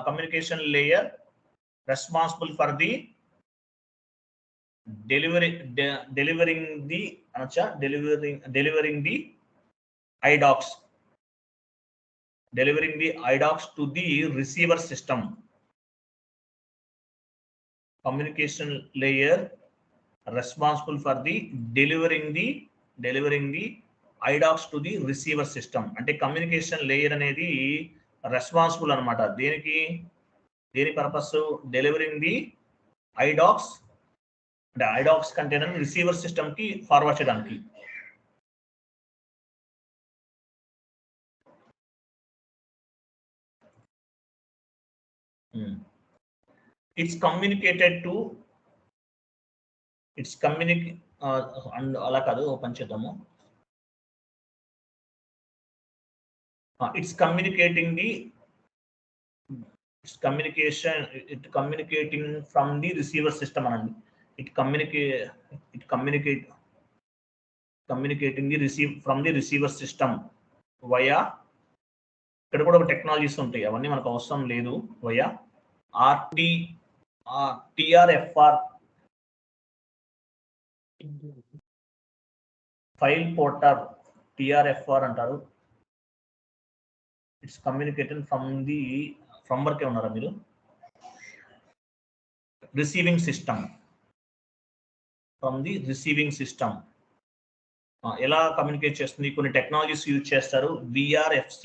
communication layer responsible for the delivering the IDOCs to the receiver system. Communication layer responsible for the delivering the IDOCs to the receiver system. అంటే కమ్యూనికేషన్ లేయర్ అనేది రెస్పాన్సిబుల్ అనమాట. దేని పర్పస్? డెలివరింగ్ ది IDOCs అంటే IDOCs కంటైనర్ రిసీవర్ సిస్టమ్ కి ఫార్వర్డ్ చేయడానికి. It's communicated to అలా కాదు, ఓపెన్ చేద్దాము. It's communicating from the receiver system అనండి. communicating from the receiver system via, ఇక్కడ కూడా ఒక టెక్నాలజీస్ ఉంటాయి, అవన్నీ మనకు అవసరం లేదు. via TRFR file Porter, TRFR అంటారు. ఇట్స్ కమ్యూనికేటెడ్ ఫ్రమ్ వరకే ఉన్నారా మీరు? Receiving system, from the receiving system. ఎలా కమ్యూనికేట్ చేస్తుంది? కొన్ని టెక్నాలజీస్ యూజ్ చేస్తారు. VRFC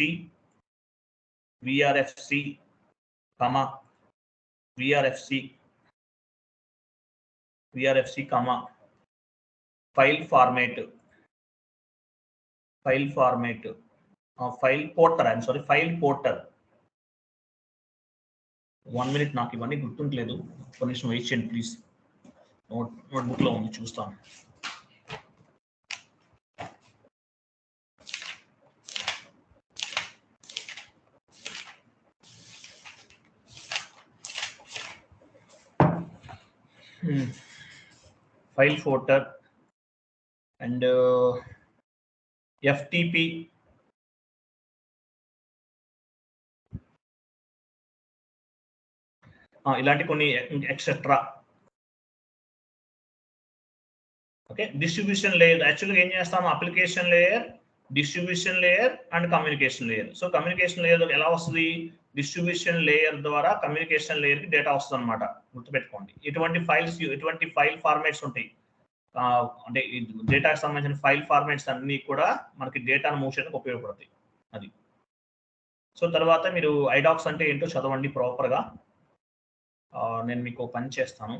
file format, file Porter. 1 minute, నాకు ఇవన్నీ గుర్తుంటలేదు, ఒక నిమిషం వెయిట్ చేయండి ప్లీజ్. నోట్బుక్ లో ఉంది, చూస్తాను. ఫైల్ పోర్టర్ అండ్ FTP ఇలాంటి కొన్ని ఎక్సెట్రా. ఓకే, డిస్ట్రిబ్యూషన్ లేయర్ యాక్చువల్గా ఏం చేస్తాము, application layer, distribution layer and communication layer. So communication layer ఎలా వస్తుంది, డిస్ట్రిబ్యూషన్ లేయర్ ద్వారా కమ్యూనికేషన్ లేయర్ కి డేటా వస్తుంది అనమాట. గుర్తుపెట్టుకోండి, ఎటువంటి ఫైల్ ఫార్మాట్స్ ఉంటాయి, అంటే డేటాకి సంబంధించిన ఫైల్ ఫార్మాట్స్ అన్ని కూడా మనకి డేటాను మూవ్ చేయడానికి ఉపయోగపడతాయి. అది. సో తర్వాత మీరు ఐడాక్స్ అంటే ఏంటో చదవండి ప్రాపర్గా. నేను మీకు పని చేస్తాను.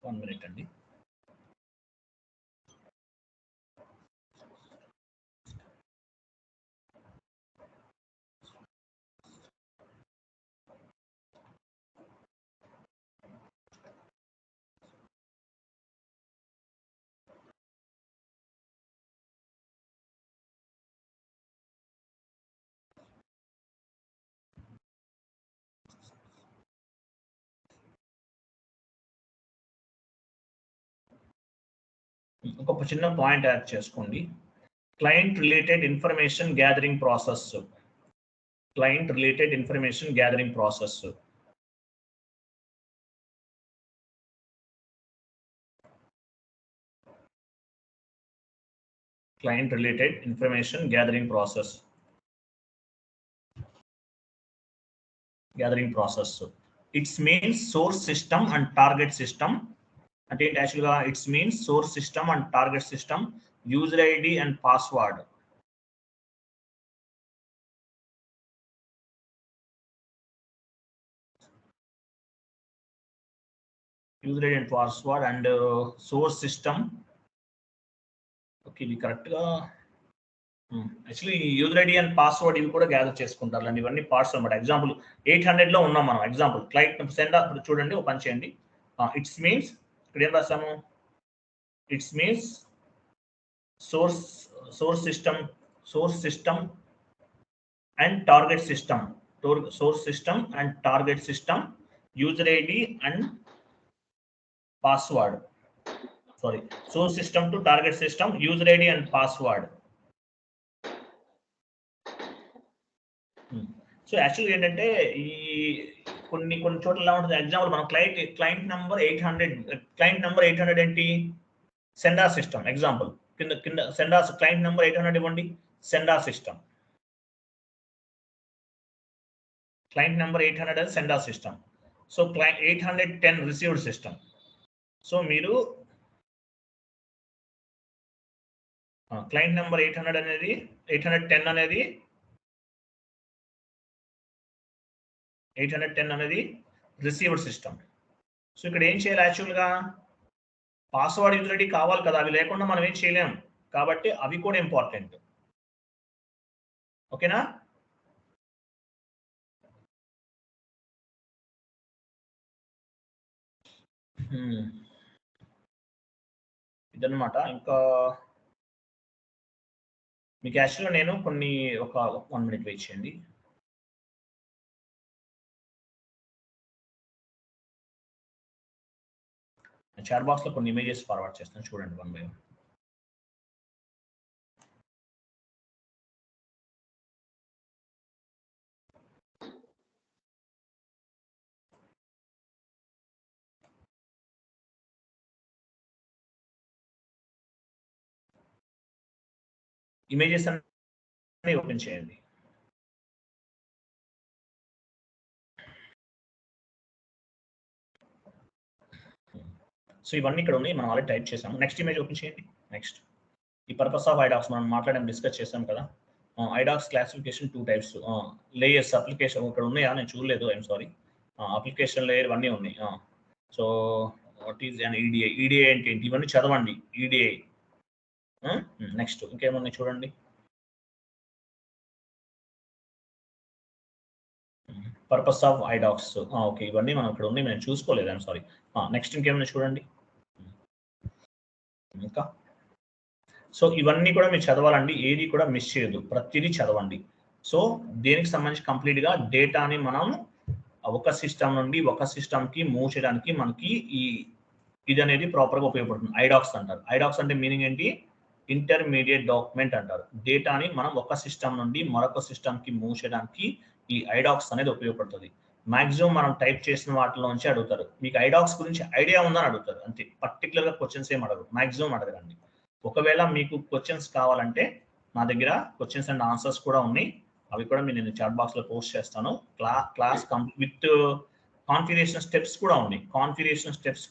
వన్ మినిట్ అండి. ఒక చిన్న పాయింట్ యాడ్ చేసుకోండి. Client related information gathering process. Client related information gathering process. Client related information gathering process. It means source system and target system. And it actually it means source system and target system, user ID and password. User ID and password and source system. Okay, ఇది కరెక్ట్గా actually user ID and password ఇవి కూడా గ్యాదర్ చేసుకుంటారు అండి. ఇవన్నీ పార్ట్స్ అనమాట. ఎగ్జాంపుల్ 800లో ఉన్నాం మనం. ఎగ్జాంపుల్ క్లయింట్ సెండ్ చూడండి, ఓపెన్ చేయండి. ఇట్స్ మీన్స్ ఇక్కడ ఏం రాస్తాము, it's means source system and target system, user ID and password. Sorry, source system to target system, user ID and password. So యాక్చువల్గా ఏంటంటే ఈ కొన్ని చోట్ల ఎలా ఉంటుంది, ఎగ్జాంపుల్ మనం క్లయింట్ నెంబర్ 800 ఏంటి, సెండార్ సిస్టమ్. ఎగ్జాంపుల్ కింద సెండార్ క్లయింట్ నెంబర్ 800 ఇవ్వండి, సెండార్ సిస్టమ్. క్లయింట్ నెంబర్ 800 అది sender system. So 810 received system. So మీరు క్లయింట్ నెంబర్ 810 అనేది 810 అనేది రిసీవ్డ్ సిస్టమ్. సో ఇక్కడ ఏం చేయాలి, యాక్చువల్గా పాస్వర్డ్ యూజర్ ఐడి కావాలి కదా, అవి లేకుండా మనం ఏం చేయలేం కాబట్టి అవి కూడా ఇంపార్టెంట్. ఓకేనా? ఇదన్నమాట. ఇంకా మీకు యాక్చువల్గా నేను కొన్ని ఒక 1 మినిట్ వెయిట్ చేయండి. చాట్ బాక్స్లో కొన్ని ఇమేజెస్ ఫార్వర్డ్ చేస్తాను, చూడండి 1 బై 1. ఇమేజెస్ అన్ని ఓపెన్ చేయండి. సో ఇవన్నీ ఇక్కడ ఉన్నాయి, మనం ఆల్రెడీ టైప్ చేసాము. నెక్స్ట్ ఇమేజ్ ఓపెన్ చేయండి. నెక్స్ట్ ఈ పర్పస్ ఆఫ్ ఐడాక్స్ మనం మాట్లాడడం డిస్కస్ చేసాం కదా. ఐడాక్స్ క్లాసిఫికేషన్ 2 టైప్స్. లేయర్స్ అప్లికేషన్ ఇక్కడ ఉన్నాయా, నేను చూడలేదు, ఐఎమ్ సారీ. అప్లికేషన్ లేయర్ ఇవన్నీ ఉన్నాయి. So what is an EDI, EDI అంటే ఏంటి, ఇవన్నీ చదవండి. ఈడిఐ. నెక్స్ట్ ఇంకేమున్నాయి చూడండి. Purpose of ఐడాక్స్. ఓకే, ఇవన్నీ మనం ఇక్కడ ఉన్నాయి, నేను చూసుకోలేదు, ఐఎమ్ సారీ. నెక్స్ట్ ఇంకేమైనా చూడండి. ఇంకా సో ఇవన్నీ కూడా మీరు చదవాలండి, ఏది కూడా మిస్ చేయదు, ప్రతిదీ చదవండి. సో దేనికి సంబంధించి కంప్లీట్గా డేటాని మనం ఒక సిస్టమ్ నుండి ఒక సిస్టమ్ కి మూవ్ చేయడానికి మనకి ఇది అనేది ప్రాపర్ గా ఉపయోగపడుతుంది. ఐడాక్స్ అంటారు. ఐడాక్స్ అంటే మీనింగ్ ఏంటి? ఇంటర్మీడియట్ డాక్యుమెంట్ అంటారు. డేటాని మనం ఒక సిస్టమ్ నుండి మరొక సిస్టమ్ కి మూవ్ చేయడానికి ఈ ఐడాక్స్ అనేది ఉపయోగపడుతుంది. మాక్సిమం మనం టైప్ చేసిన వాటిలోంచి అడుగుతారు, మీకు ఐడాక్స్ గురించి ఐడియా ఉందని అడుగుతారు అంతే. పర్టికులర్ గా క్వశ్చన్స్ ఏం అడగరు, మాక్సిమం అడగరండి. ఒకవేళ మీకు క్వశ్చన్స్ కావాలంటే నా దగ్గర క్వశ్చన్స్ అండ్ ఆన్సర్స్ కూడా ఉన్నాయి, అవి కూడా నేను చాట్ బాక్స్ లో పోస్ట్ చేస్తాను. క్లాస్ విత్ కాన్ఫిగరేషన్ స్టెప్స్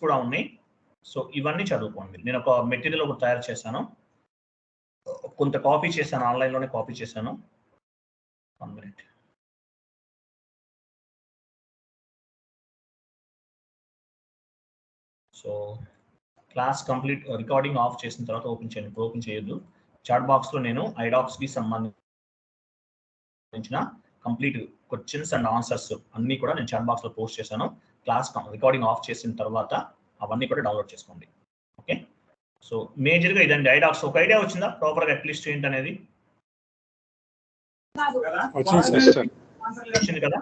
కూడా ఉన్నాయి. సో ఇవన్నీ చదువుకోండి. నేను ఒక మెటీరియల్ ఒకటి తయారు చేశాను, కొంత కాపీ చేశాను, ఆన్లైన్లోనే కాపీ చేశాను. 1 minute. So class complete recording of చేసిన తర్వాత ఓపెన్ చేయండి. ఓపెన్ చేయొద్దు. చాట్ బాక్స్ లో నేను ఐడాక్స్ కి సంబంధించిన కంప్లీట్ క్వశ్చన్స్ అండ్ ఆన్సర్స్ అన్ని కూడా నేను చాట్ బాక్స్ లో పోస్ట్ చేశాను. క్లాస్ రికార్డింగ్ ఆఫ్ చేసిన తర్వాత అవన్నీ కూడా డౌన్లోడ్ చేసుకోండి. ఓకే, సో మేజర్ గా ఇదండి ఐడాక్స్. ఒక ఐడియా వచ్చిందా ప్రాపర్ గా అట్లీస్ట్ ఏంటనేది? వచ్చింది కదా,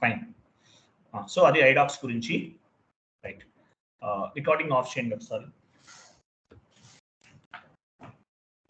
ఫైన్. సో అది ఐడాక్స్ గురించి. రైట్, రికార్డింగ్ ఆఫ్ చేయండి ఒకసారి.